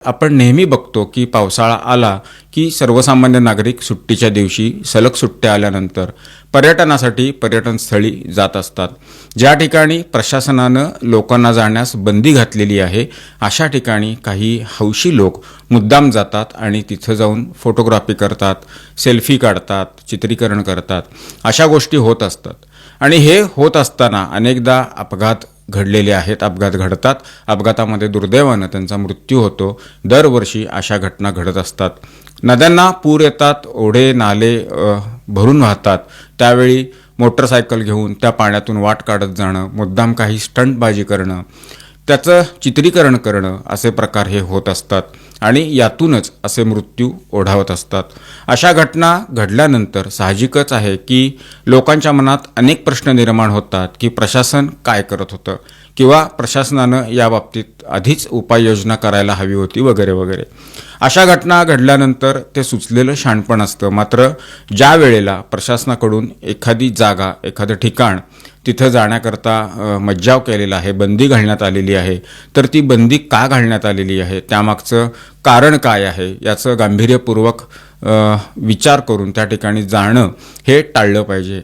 आपण नेहमी बघतो की पावसाळा आला की सर्वसामान्य नागरिक सुट्टीच्या दिवशी सलग सुट्ट्या आल्यानंतर पर्यटनासाठी पर्यटनस्थळी जात असतात. ज्या ठिकाणी प्रशासनानं लोकांना जाण्यास बंदी घातलेली आहे अशा ठिकाणी काही हौशी लोक मुद्दाम जातात आणि तिथं जाऊन फोटोग्राफी करतात, सेल्फी काढतात, चित्रीकरण करतात. अशा गोष्टी होत असतात आणि हे होत असताना अनेकदा अपघात घडलेले आहेत, अपघात घडतात. अपघातामध्ये दुर्दैवानं त्यांचा मृत्यू होतो. दरवर्षी अशा घटना घडत असतात. नद्यांना पूर येतात, ओढे नाले भरून वाहतात. त्यावेळी मोटरसायकल घेऊन त्या पाण्यातून वाट काढत जाणं, मुद्दाम काही स्टंटबाजी करणं, त्याचं चित्रीकरण करणं असे प्रकार हे होत असतात आणि यातूनच असे मृत्यू ओढावत असतात. अशा घटना घडल्यानंतर साहजिकच आहे की लोकांच्या मनात अनेक प्रश्न निर्माण होतात की प्रशासन काय करत होतं किंवा प्रशासनानं याबाबतीत आधीच उपाययोजना करायला हवी होती वगैरे वगैरे. अशा घटना घडल्यानंतर ते सुचलेलं शहाणपण असतं. मात्र ज्या वेळेला प्रशासनाकडून एखादी जागा, एखादं ठिकाण तिथं जाण्याकरता मज्जाव केलेला आहे, बंदी घालण्यात आलेली आहे, तर ती बंदी का घालण्यात आलेली आहे, त्यामागचं कारण काय आहे याचं गांभीर्यपूर्वक विचार करून त्या ठिकाणी जाणं हे टाळलं पाहिजे.